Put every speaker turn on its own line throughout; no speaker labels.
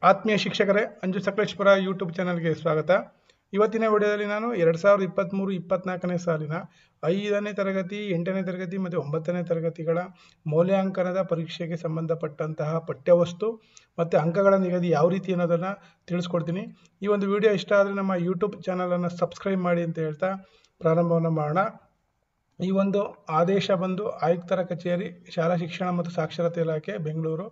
ಆತ್ಮೀಯ ಶಿಕ್ಷಕರೇ, ಅಂಜು ಸಕಲೇಶ್ಪುರ ಯೂಟ್ಯೂಬ್ ಚಾನಲ್ಗೆ ಸ್ವಾಗತ. ಇವತ್ತಿನ ವಿಡಿಯೋದಲ್ಲಿ ನಾನು 2023-24ನೇ ಸಾಲಿನ 5ನೇ ತರಗತಿ, 8ನೇ ತರಗತಿ ಮತ್ತು 9ನೇ ತರಗತಿಗಳ ಮೌಲ್ಯಾಂಕನದ ಪರೀಕ್ಷೆಗೆ ಸಂಬಂಧಪಟ್ಟಂತಹ ಪಠ್ಯವಸ್ತು ಮತ್ತು ಅಂಕಗಳ ನಿಗದಿ ಯಾವ ರೀತಿ ಅನ್ನೋದನ್ನು ತಿಳಿಸ್ಕೊಡ್ತೀನಿ. ಈ ಒಂದು ವಿಡಿಯೋ ಇಷ್ಟ ಆದರೆ ನಮ್ಮ ಯೂಟ್ಯೂಬ್ ಚಾನಲನ್ನು ಸಬ್ಸ್ಕ್ರೈಬ್ ಮಾಡಿ ಅಂತ ಹೇಳ್ತಾ ಪ್ರಾರಂಭವನ್ನು ಮಾಡೋಣ. ಈ ಒಂದು ಆದೇಶ ಬಂದು ಆಯುಕ್ತರ ಕಚೇರಿ, ಶಾಲಾ ಶಿಕ್ಷಣ ಮತ್ತು ಸಾಕ್ಷರತೆ ಇಲಾಖೆ, ಬೆಂಗಳೂರು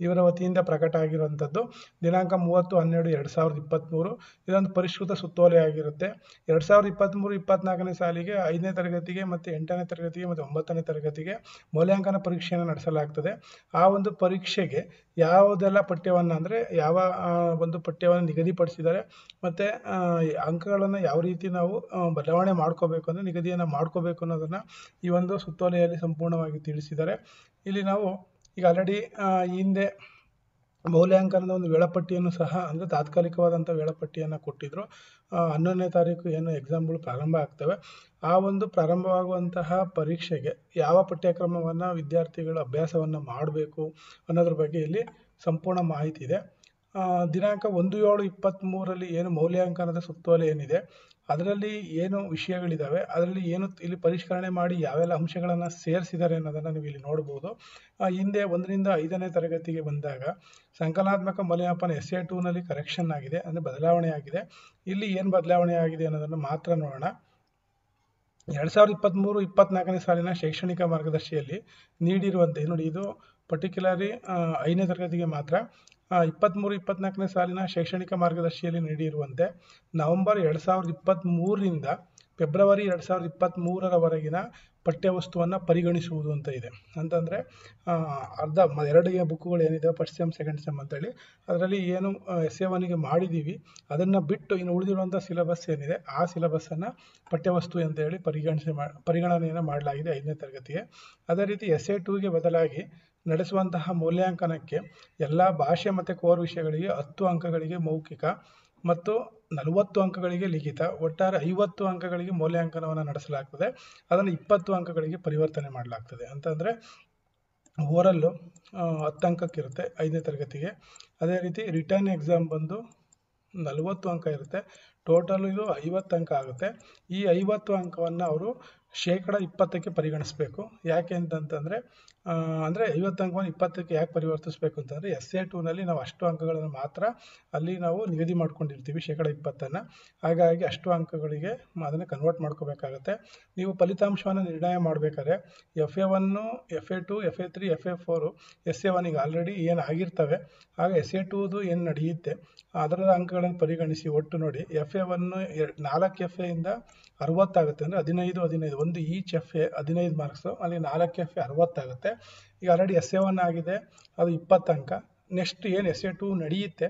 ಇವರ ವತಿಯಿಂದ ಪ್ರಕಟ ಆಗಿರುವಂಥದ್ದು. ದಿನಾಂಕ 30/12/2023. ಇದೊಂದು ಪರಿಷ್ಕೃತ ಸುತ್ತೋಲೆ ಆಗಿರುತ್ತೆ. 2023-24ನೇ ಸಾಲಿಗೆ 5ನೇ ತರಗತಿಗೆ ಮತ್ತು 8ನೇ ತರಗತಿಗೆ ಮತ್ತು 9ನೇ ತರಗತಿಗೆ ಮೌಲ್ಯಾಂಕನ ಪರೀಕ್ಷೆಯನ್ನು ನಡೆಸಲಾಗ್ತದೆ. ಆ ಒಂದು ಪರೀಕ್ಷೆಗೆ ಯಾವುದೆಲ್ಲ ಪಠ್ಯವನ್ನು ಅಂದರೆ ಯಾವ ಒಂದು ಪಠ್ಯವನ್ನು ನಿಗದಿಪಡಿಸಿದ್ದಾರೆ ಮತ್ತು ಅಂಕಗಳನ್ನು ಯಾವ ರೀತಿ ನಾವು ಬದಲಾವಣೆ ಮಾಡ್ಕೋಬೇಕು ಅಂದರೆ ನಿಗದಿಯನ್ನು ಮಾಡ್ಕೋಬೇಕು ಅನ್ನೋದನ್ನು ಈ ಒಂದು ಸುತ್ತೋಲೆಯಲ್ಲಿ ಸಂಪೂರ್ಣವಾಗಿ ತಿಳಿಸಿದ್ದಾರೆ. ಇಲ್ಲಿ ನಾವು ಈಗ ಆಲ್ರೆಡಿ ಹಿಂದೆ ಮೌಲ್ಯಾಂಕನದ ಒಂದು ವೇಳಾಪಟ್ಟಿಯನ್ನು ಸಹ ಅಂದರೆ ತಾತ್ಕಾಲಿಕವಾದಂಥ ವೇಳಾಪಟ್ಟಿಯನ್ನು ಕೊಟ್ಟಿದ್ದರು. 11ನೇ ತಾರೀಕು ಏನು ಎಕ್ಸಾಮ್ಗಳು ಪ್ರಾರಂಭ ಆಗ್ತವೆ, ಆ ಒಂದು ಪ್ರಾರಂಭವಾಗುವಂತಹ ಪರೀಕ್ಷೆಗೆ ಯಾವ ಪಠ್ಯಕ್ರಮವನ್ನು ವಿದ್ಯಾರ್ಥಿಗಳು ಅಭ್ಯಾಸವನ್ನು ಮಾಡಬೇಕು ಅನ್ನೋದ್ರ ಬಗ್ಗೆ ಇಲ್ಲಿ ಸಂಪೂರ್ಣ ಮಾಹಿತಿ ಇದೆ. ದಿನಾಂಕ 1/7/23 ಏನು ಮೌಲ್ಯಾಂಕನದ ಸುತ್ತೋಲೆ ಏನಿದೆ ಅದರಲ್ಲಿ ಏನು ವಿಷಯಗಳಿದ್ದಾವೆ, ಅದರಲ್ಲಿ ಏನು ಇಲ್ಲಿ ಪರಿಷ್ಕರಣೆ ಮಾಡಿ ಯಾವೆಲ್ಲ ಅಂಶಗಳನ್ನು ಸೇರಿಸಿದ್ದಾರೆ ಅನ್ನೋದನ್ನು ನೀವು ಇಲ್ಲಿ ನೋಡ್ಬೋದು. ಹಿಂದೆ 1ರಿಂದ 5ನೇ ತರಗತಿಗೆ ಬಂದಾಗ ಸಂಕಲನಾತ್ಮಕ ಮೌಲ್ಯಮಾಪನ SA 2ನಲ್ಲಿ ಕರೆಕ್ಷನ್ ಆಗಿದೆ, ಅಂದರೆ ಬದಲಾವಣೆ ಆಗಿದೆ. ಇಲ್ಲಿ ಏನು ಬದಲಾವಣೆ ಆಗಿದೆ ಅನ್ನೋದನ್ನು ಮಾತ್ರ ನೋಡೋಣ. 2023-24ನೇ ಸಾಲಿನ ಶೈಕ್ಷಣಿಕ ಮಾರ್ಗದರ್ಶಿಯಲ್ಲಿ ನೀಡಿರುವಂತೆ ನೋಡಿ, ಇದು ಪರ್ಟಿಕ್ಯುಲರ್ಲಿ 5ನೇ ತರಗತಿಗೆ ಮಾತ್ರ. 23-24ನೇ ಸಾಲಿನ ಶೈಕ್ಷಣಿಕ ಮಾರ್ಗದರ್ಶಿಯಲ್ಲಿ ನೀಡಿರುವಂತೆ ನವೆಂಬರ್ 2023ರಿಂದ ಫೆಬ್ರವರಿ 2023ರವರೆಗಿನ ಪಠ್ಯವಸ್ತುವನ್ನು ಪರಿಗಣಿಸುವುದು ಅಂತ ಇದೆ. ಅಂತಂದರೆ ಅರ್ಧ 2 ಬುಕ್ಗಳು ಏನಿದೆ, ಫಸ್ಟ್ ಸೆಮ್ ಸೆಕೆಂಡ್ ಸೆಮ್ ಅಂತೇಳಿ, ಅದರಲ್ಲಿ ಏನು SA 1ಗೆ ಮಾಡಿದ್ದೀವಿ ಅದನ್ನು ಬಿಟ್ಟು ಇನ್ನು ಉಳಿದಿರುವಂಥ ಸಿಲೆಬಸ್ ಏನಿದೆ ಆ ಸಿಲೆಬಸ್ಸನ್ನು ಪಠ್ಯವಸ್ತು ಅಂತೇಳಿ ಪರಿಗಣನೆಯನ್ನು ಮಾಡಲಾಗಿದೆ 5ನೇ ತರಗತಿಗೆ. ಅದೇ ರೀತಿ SA 2ಗೆ ಬದಲಾಗಿ ನಡೆಸುವಂತಹ ಮೌಲ್ಯಾಂಕನಕ್ಕೆ ಎಲ್ಲ ಭಾಷೆ ಮತ್ತು ಕೋರ್ ವಿಷಯಗಳಿಗೆ 10 ಅಂಕಗಳಿಗೆ ಮೌಖಿಕ ಮತ್ತು 40 ಅಂಕಗಳಿಗೆ ಲಿಖಿತ, ಒಟ್ಟಾರೆ 50 ಅಂಕಗಳಿಗೆ ಮೌಲ್ಯಾಂಕನವನ್ನು ನಡೆಸಲಾಗ್ತದೆ. ಅದನ್ನು 20 ಅಂಕಗಳಿಗೆ ಪರಿವರ್ತನೆ ಮಾಡಲಾಗ್ತದೆ. ಅಂತಂದರೆ ಓರಲ್ಲು 10 ಅಂಕಕ್ಕಿರುತ್ತೆ 5ನೇ ತರಗತಿಗೆ. ಅದೇ ರೀತಿ ರಿಟರ್ನ್ ಎಕ್ಸಾಮ್ ಬಂದು 40 ಅಂಕ ಇರುತ್ತೆ. ಟೋಟಲ್ ಇದು 50 ಅಂಕ ಆಗುತ್ತೆ. ಈ 50 ಅಂಕವನ್ನು ಅವರು 20%ಕ್ಕೆ ಪರಿಗಣಿಸಬೇಕು. ಯಾಕೆ ಅಂತಂತಂದರೆ ಅಂದರೆ 50 ಅಂಕವನ್ನು 20ಕ್ಕೆ ಯಾಕೆ ಪರಿವರ್ತಿಸಬೇಕು ಅಂತಂದರೆ SA 2ನಲ್ಲಿ ನಾವು ಅಷ್ಟು ಅಂಕಗಳನ್ನು ಮಾತ್ರ ಅಲ್ಲಿ ನಾವು ನಿಗದಿ ಮಾಡ್ಕೊಂಡಿರ್ತೀವಿ 20%. ಹಾಗಾಗಿ ಅಷ್ಟು ಅಂಕಗಳಿಗೆ ಅದನ್ನು ಕನ್ವರ್ಟ್ ಮಾಡ್ಕೋಬೇಕಾಗತ್ತೆ. ನೀವು ಫಲಿತಾಂಶವನ್ನು ನಿರ್ಣಯ ಮಾಡಬೇಕಾದ್ರೆ FA1, FA2, FA3, FA4 SA 1ಗೆ already ಏನು ಆಗಿರ್ತವೆ, ಆಗ SA 2ದು ಏನು ನಡೆಯುತ್ತೆ ಅದರ ಅಂಕಗಳನ್ನು ಪರಿಗಣಿಸಿ ಒಟ್ಟು ನೋಡಿ FA1 4 FAಯಿಂದ 60 ಆಗುತ್ತೆ. ಅಂದರೆ 15 ಒಂದು ಈಚ್ FA 15 ಮಾರ್ಕ್ಸು, ಅಲ್ಲಿ 4 FA 60 ಆಗುತ್ತೆ. ಈಗ ಆಲ್ರೆಡಿ SA 1 ಆಗಿದೆ, ಅದು 20 ಅಂಕ. ನೆಕ್ಸ್ಟ್ ಏನು SA 2 ನಡೆಯುತ್ತೆ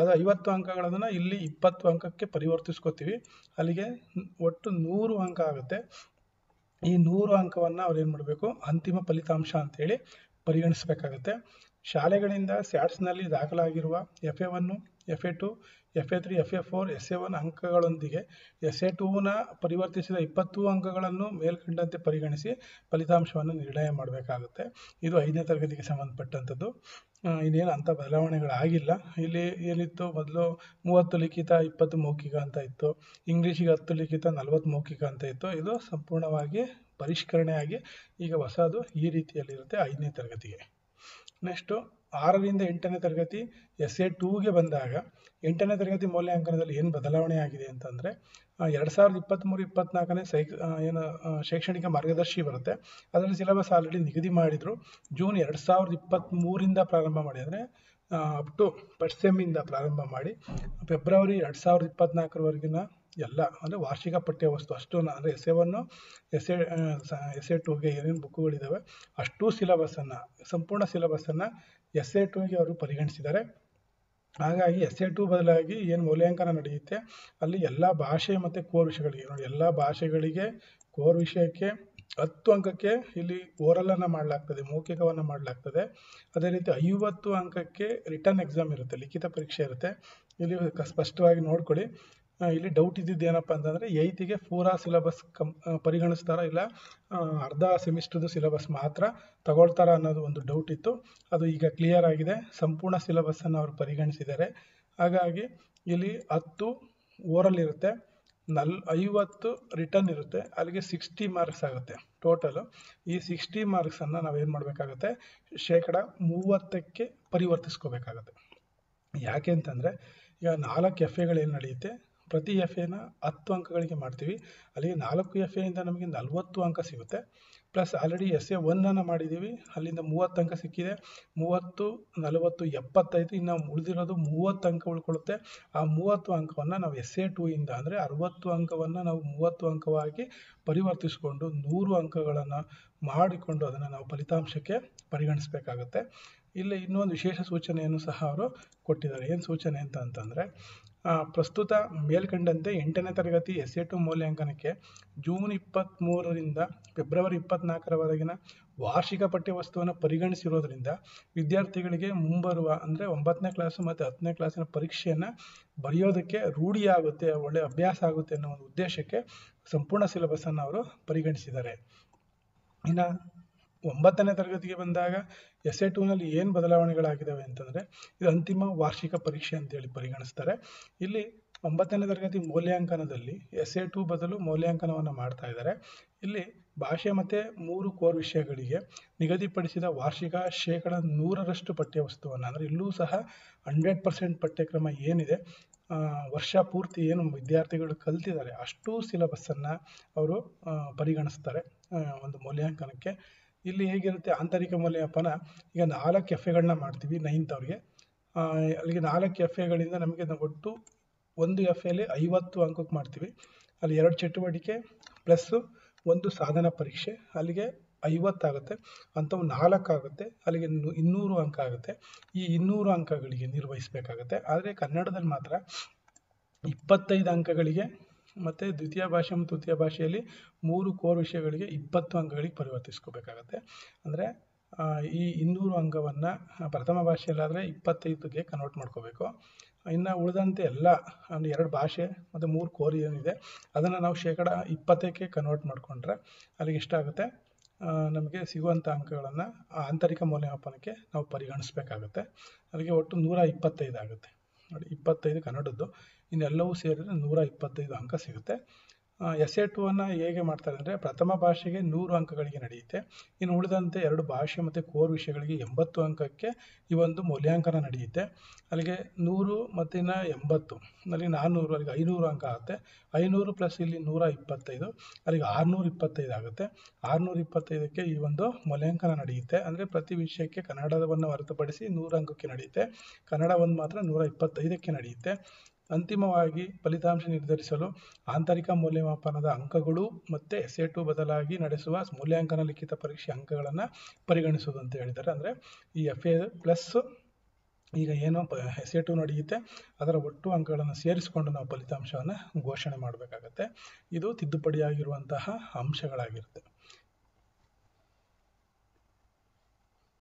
ಅದು 50 ಅಂಕಗಳನ್ನು ಇಲ್ಲಿ 20 ಅಂಕಕ್ಕೆ ಪರಿವರ್ತಿಸ್ಕೋತೀವಿ. ಅಲ್ಲಿಗೆ ಒಟ್ಟು 100 ಅಂಕ ಆಗುತ್ತೆ. ಈ 100 ಅಂಕವನ್ನು ಅವ್ರು ಏನು ಮಾಡಬೇಕು, ಅಂತಿಮ ಫಲಿತಾಂಶ ಅಂತೇಳಿ ಪರಿಗಣಿಸಬೇಕಾಗತ್ತೆ. ಶಾಲೆಗಳಿಂದ ಸ್ಯಾಟ್ಸ್ನಲ್ಲಿ ದಾಖಲಾಗಿರುವ FA1, FA2, FA3, FA4, SA 1 ಅಂಕಗಳೊಂದಿಗೆ SA 2ನ ಪರಿವರ್ತಿಸಿದ 20 ಅಂಕಗಳನ್ನು ಮೇಲ್ಕಂಡಂತೆ ಪರಿಗಣಿಸಿ ಫಲಿತಾಂಶವನ್ನು ನಿರ್ಣಯ ಮಾಡಬೇಕಾಗುತ್ತೆ. ಇದು 5ನೇ ತರಗತಿಗೆ ಸಂಬಂಧಪಟ್ಟಂಥದ್ದು. ಇನ್ನೇನು ಅಂಥ ಬದಲಾವಣೆಗಳಾಗಿಲ್ಲ. ಇಲ್ಲಿ ಏನಿತ್ತು, ಮೊದಲು 30 ಲಿಖಿತ 20 ಮೌಖಿಕ ಅಂತ ಇತ್ತು. ಇಂಗ್ಲೀಷಿಗೆ 10 ಲಿಖಿತ 40 ಮೌಖಿಕ ಅಂತ ಇತ್ತು. ಇದು ಸಂಪೂರ್ಣವಾಗಿ ಪರಿಷ್ಕರಣೆಯಾಗಿ ಈಗ ಹೊಸದು ಈ ರೀತಿಯಲ್ಲಿರುತ್ತೆ 5ನೇ ತರಗತಿಗೆ. ನೆಕ್ಸ್ಟು 6ರಿಂದ 8ನೇ ತರಗತಿ SA 2ಗೆ ಬಂದಾಗ 8ನೇ ತರಗತಿ ಮೌಲ್ಯಾಂಕನದಲ್ಲಿ ಏನು ಬದಲಾವಣೆ ಆಗಿದೆ ಅಂತಂದರೆ 2023-24ನೇ ಏನು ಶೈಕ್ಷಣಿಕ ಮಾರ್ಗದರ್ಶಿ ಬರುತ್ತೆ ಅದರಲ್ಲಿ ಸಿಲೆಬಸ್ ಆಲ್ರೆಡಿ ನಿಗದಿ ಮಾಡಿದರು. ಜೂನ್ 2023ರಿಂದ ಪ್ರಾರಂಭ ಮಾಡಿ, ಅಂದರೆ ಅಪ್ ಟು ಫಸ್ಟ್ ಸೆಮ್ಮಿಂದ ಪ್ರಾರಂಭ ಮಾಡಿ ಫೆಬ್ರವರಿ 2024ರವರೆಗಿನ ಎಲ್ಲ ಅಂದರೆ ವಾರ್ಷಿಕ ಪಠ್ಯವಸ್ತು ಅಷ್ಟು ಅಂದರೆ SA 1, SA 2ಗೆ ಏನೇನು ಬುಕ್ಗಳಿದ್ದಾವೆ ಅಷ್ಟು ಸಿಲೆಬಸ್ಸನ್ನು, ಸಂಪೂರ್ಣ ಸಿಲೆಬಸ್ಸನ್ನು SA 2ಗೆ ಅವರು ಪರಿಗಣಿಸಿದ್ದಾರೆ. ಹಾಗಾಗಿ SA 2 ಬದಲಾಗಿ ಏನು ಮೌಲ್ಯಾಂಕನ ನಡೆಯುತ್ತೆ ಅಲ್ಲಿ ಎಲ್ಲ ಭಾಷೆ ಮತ್ತು ಕೋರ್ ವಿಷಯಗಳಿಗೆ ನೋಡಿ, ಎಲ್ಲ ಭಾಷೆಗಳಿಗೆ ಕೋರ್ ವಿಷಯಕ್ಕೆ 10 ಅಂಕಕ್ಕೆ ಇಲ್ಲಿ ಓರಲನ್ನು ಮಾಡಲಾಗ್ತದೆ, ಮೌಖಿಕವನ್ನು ಮಾಡಲಾಗ್ತದೆ. ಅದೇ ರೀತಿ 50 ಅಂಕಕ್ಕೆ ರಿಟರ್ನ್ ಎಕ್ಸಾಮ್ ಇರುತ್ತೆ, ಲಿಖಿತ ಪರೀಕ್ಷೆ ಇರುತ್ತೆ. ಇಲ್ಲಿ ಸ್ಪಷ್ಟವಾಗಿ ನೋಡ್ಕೊಳ್ಳಿ, ಇಲ್ಲಿ ಡೌಟ್ ಇದ್ದಿದ್ದು ಏನಪ್ಪ ಅಂತಂದರೆ 8ಗೆ ಪೂರಾ ಸಿಲೆಬಸ್ ಪರಿಗಣಿಸ್ತಾರ ಇಲ್ಲ ಅರ್ಧ ಸೆಮಿಸ್ಟರ್ದು ಸಿಲೆಬಸ್ ಮಾತ್ರ ತಗೊಳ್ತಾರ ಅನ್ನೋದು ಒಂದು ಡೌಟ್ ಇತ್ತು. ಅದು ಈಗ ಕ್ಲಿಯರ್ ಆಗಿದೆ. ಸಂಪೂರ್ಣ ಸಿಲೆಬಸ್ಸನ್ನು ಅವರು ಪರಿಗಣಿಸಿದ್ದಾರೆ. ಹಾಗಾಗಿ ಇಲ್ಲಿ 10 ಓರಲ್ ಇರುತ್ತೆ, 50 ರಿಟರ್ನ್ ಇರುತ್ತೆ, ಅಲ್ಲಿಗೆ 60 ಮಾರ್ಕ್ಸ್ ಆಗುತ್ತೆ ಟೋಟಲು. ಈ 60 ಮಾರ್ಕ್ಸನ್ನು ನಾವೇನು ಮಾಡಬೇಕಾಗುತ್ತೆ, 30%ಕ್ಕೆ ಪರಿವರ್ತಿಸ್ಕೋಬೇಕಾಗತ್ತೆ. ಯಾಕೆ ಅಂತಂದರೆ ಈಗ 4 FAಗಳೇನು ನಡೆಯುತ್ತೆ, ಪ್ರತಿ FAನ 10 ಅಂಕಗಳಿಗೆ ಮಾಡ್ತೀವಿ. ಅಲ್ಲಿಗೆ 4 FAಯಿಂದ ನಮಗೆ 40 ಅಂಕ ಸಿಗುತ್ತೆ. ಪ್ಲಸ್ ಆಲ್ರೆಡಿ SA 1 ಮಾಡಿದ್ದೀವಿ, ಅಲ್ಲಿಂದ 30 ಅಂಕ ಸಿಕ್ಕಿದೆ. 30, 40, 75, ಇನ್ನು ಉಳಿದಿರೋದು 30 ಅಂಕ ಉಳ್ಕೊಳ್ಳುತ್ತೆ. ಆ 30 ಅಂಕವನ್ನು ನಾವು SA 2ಇಂದ ಅಂದರೆ 60 ಅಂಕವನ್ನು ನಾವು 30 ಅಂಕವಾಗಿ ಪರಿವರ್ತಿಸಿಕೊಂಡು 100 ಅಂಕಗಳನ್ನು ಮಾಡಿಕೊಂಡು ಅದನ್ನು ನಾವು ಫಲಿತಾಂಶಕ್ಕೆ ಪರಿಗಣಿಸಬೇಕಾಗುತ್ತೆ. ಇಲ್ಲಿ ಇನ್ನೊಂದು ವಿಶೇಷ ಸೂಚನೆಯನ್ನು ಸಹ ಅವರು ಕೊಟ್ಟಿದ್ದಾರೆ. ಏನು ಸೂಚನೆ ಅಂತಂದರೆ, ಪ್ರಸ್ತುತ ಮೇಲ್ಕಂಡಂತೆ 8ನೇ ತರಗತಿ SA 2 ಮೌಲ್ಯಾಂಕನಕ್ಕೆ ಜೂನ್ 23ರಿಂದ ಫೆಬ್ರವರಿ 24ರವರೆಗಿನ ವಾರ್ಷಿಕ ಪಠ್ಯವಸ್ತುವನ್ನು ಪರಿಗಣಿಸಿರೋದ್ರಿಂದ ವಿದ್ಯಾರ್ಥಿಗಳಿಗೆ ಮುಂಬರುವ ಅಂದರೆ 9ನೇ ಕ್ಲಾಸು ಮತ್ತು 10ನೇ ಕ್ಲಾಸಿನ ಪರೀಕ್ಷೆಯನ್ನು ಬರೆಯೋದಕ್ಕೆ ರೂಢಿಯಾಗುತ್ತೆ, ಒಳ್ಳೆಯ ಅಭ್ಯಾಸ ಆಗುತ್ತೆ ಅನ್ನೋ ಒಂದು ಉದ್ದೇಶಕ್ಕೆ ಸಂಪೂರ್ಣ ಸಿಲೆಬಸ್ಸನ್ನು ಅವರು ಪರಿಗಣಿಸಿದ್ದಾರೆ. ಇನ್ನು 9ನೇ ತರಗತಿಗೆ ಬಂದಾಗ SA 2ನಲ್ಲಿ ಏನು ಬದಲಾವಣೆಗಳಾಗಿದ್ದಾವೆ ಅಂತಂದರೆ, ಇದು ಅಂತಿಮ ವಾರ್ಷಿಕ ಪರೀಕ್ಷೆ ಅಂತೇಳಿ ಪರಿಗಣಿಸ್ತಾರೆ. ಇಲ್ಲಿ 9ನೇ ತರಗತಿ ಮೌಲ್ಯಾಂಕನದಲ್ಲಿ SA 2 ಬದಲು ಮೌಲ್ಯಾಂಕನವನ್ನು ಮಾಡ್ತಾ ಇದ್ದಾರೆ. ಇಲ್ಲಿ ಭಾಷೆ ಮತ್ತು 3 ಕೋರ್ ವಿಷಯಗಳಿಗೆ ನಿಗದಿಪಡಿಸಿದ ವಾರ್ಷಿಕ 100% ಪಠ್ಯವಸ್ತುವನ್ನು ಅಂದರೆ ಇಲ್ಲೂ ಸಹ 100% ಪಠ್ಯಕ್ರಮ ಏನಿದೆ, ವರ್ಷ ಪೂರ್ತಿ ಏನು ವಿದ್ಯಾರ್ಥಿಗಳು ಕಲ್ತಿದ್ದಾರೆ ಅಷ್ಟು ಸಿಲೆಬಸ್ಸನ್ನು ಅವರು ಪರಿಗಣಿಸ್ತಾರೆ ಒಂದು ಮೌಲ್ಯಾಂಕನಕ್ಕೆ. ಇಲ್ಲಿ ಹೇಗಿರುತ್ತೆ ಆಂತರಿಕ ಮೌಲ್ಯಮಾಪನ, ಈಗ 4 FAಗಳನ್ನ ಮಾಡ್ತೀವಿ 9th ಅವ್ರಿಗೆ. ಅಲ್ಲಿಗೆ 4 FAಗಳಿಂದ ನಮಗೆ ಒಟ್ಟು ಒಂದು FAಲಿ 50 ಅಂಕಕ್ಕೆ ಮಾಡ್ತೀವಿ. ಅಲ್ಲಿ 2 ಚಟುವಟಿಕೆ ಪ್ಲಸ್ಸು 1 ಸಾಧನ ಪರೀಕ್ಷೆ, ಅಲ್ಲಿಗೆ 50 ಆಗುತ್ತೆ. ಅಂಥವು 4 ಆಗುತ್ತೆ, ಅಲ್ಲಿಗೆ 200 ಅಂಕ ಆಗುತ್ತೆ. ಈ 200 ಅಂಕಗಳಿಗೆ ನಿರ್ವಹಿಸಬೇಕಾಗುತ್ತೆ. ಆದರೆ ಕನ್ನಡದಲ್ಲಿ ಮಾತ್ರ 25 ಅಂಕಗಳಿಗೆ ಮತ್ತು ದ್ವಿತೀಯ ಭಾಷೆ ಮತ್ತು ತೃತೀಯ ಭಾಷೆಯಲ್ಲಿ 3 ಕೋರ್ ವಿಷಯಗಳಿಗೆ 20 ಅಂಕಗಳಿಗೆ ಪರಿವರ್ತಿಸ್ಕೋಬೇಕಾಗತ್ತೆ. ಅಂದರೆ ಈ 200 ಅಂಕವನ್ನು ಪ್ರಥಮ ಭಾಷೆಯಲ್ಲಾದರೆ 25ಗೆ ಕನ್ವರ್ಟ್ ಮಾಡ್ಕೋಬೇಕು. ಇನ್ನು ಉಳಿದಂತೆ ಎಲ್ಲ 2 ಭಾಷೆ ಮತ್ತು 3 ಕೋರ್ ಏನಿದೆ ಅದನ್ನು ನಾವು 20%ಕ್ಕೆ ಕನ್ವರ್ಟ್ ಮಾಡಿಕೊಂಡ್ರೆ ಅಲ್ಲಿಗೆ ಎಷ್ಟಾಗುತ್ತೆ, ನಮಗೆ ಸಿಗುವಂಥ ಅಂಕಗಳನ್ನು ಆಂತರಿಕ ಮೌಲ್ಯಮಾಪನಕ್ಕೆ ನಾವು ಪರಿಗಣಿಸಬೇಕಾಗುತ್ತೆ. ಅಲ್ಲಿಗೆ ಒಟ್ಟು 125 ಆಗುತ್ತೆ ನೋಡಿ. 25 ಕನ್ನಡದ್ದು, ಇನ್ನೆಲ್ಲವೂ ಸೇರಿದರೆ 125 ಅಂಕ ಸಿಗುತ್ತೆ. SA 2 ಹೇಗೆ ಮಾಡ್ತಾರೆ ಅಂದರೆ, ಪ್ರಥಮ ಭಾಷೆಗೆ 100 ಅಂಕಗಳಿಗೆ ನಡೆಯುತ್ತೆ. ಇನ್ನು ಉಳಿದಂತೆ 2 ಭಾಷೆ ಮತ್ತು ಕೋರ್ ವಿಷಯಗಳಿಗೆ 80 ಅಂಕಕ್ಕೆ ಈ ಒಂದು ಮೌಲ್ಯಾಂಕನ ನಡೆಯುತ್ತೆ. ಅಲ್ಲಿಗೆ 100 ಮತ್ತು ಇನ್ನು 80 ಅಲ್ಲಿ 400, ಅಲ್ಲಿಗೆ 500 ಅಂಕ ಆಗುತ್ತೆ. 500 ಪ್ಲಸ್ ಇಲ್ಲಿ 125, ಅಲ್ಲಿಗೆ 625 ಆಗುತ್ತೆ. 625ಕ್ಕೆ ಈ ಒಂದು ಮೌಲ್ಯಾಂಕನ ನಡೆಯುತ್ತೆ. ಅಂದರೆ ಪ್ರತಿ ವಿಷಯಕ್ಕೆ ಕನ್ನಡವನ್ನು ಹೊರತುಪಡಿಸಿ 100 ಅಂಕಕ್ಕೆ ನಡೆಯುತ್ತೆ. ಕನ್ನಡ ಒಂದು ಮಾತ್ರ 125ಕ್ಕೆ ನಡೆಯುತ್ತೆ. ಅಂತಿಮವಾಗಿ ಫಲಿತಾಂಶ ನಿರ್ಧರಿಸಲು ಆಂತರಿಕ ಮೌಲ್ಯಮಾಪನದ ಅಂಕಗಳು ಮತ್ತು SA 2 ಬದಲಾಗಿ ನಡೆಸುವ ಮೌಲ್ಯಾಂಕನ ಲಿಖಿತ ಪರೀಕ್ಷೆ ಅಂಕಗಳನ್ನು ಪರಿಗಣಿಸುವುದು ಅಂತ ಹೇಳಿದ್ದಾರೆ. ಅಂದರೆ ಈ FA ಪ್ಲಸ್ ಈಗ ಏನು SA 2 ನಡೆಯುತ್ತೆ ಅದರ ಒಟ್ಟು ಅಂಕಗಳನ್ನು ಸೇರಿಸಿಕೊಂಡು ನಾವು ಫಲಿತಾಂಶವನ್ನು ಘೋಷಣೆ ಮಾಡಬೇಕಾಗತ್ತೆ. ಇದು ತಿದ್ದುಪಡಿಯಾಗಿರುವಂತಹ ಅಂಶಗಳಾಗಿರುತ್ತೆ.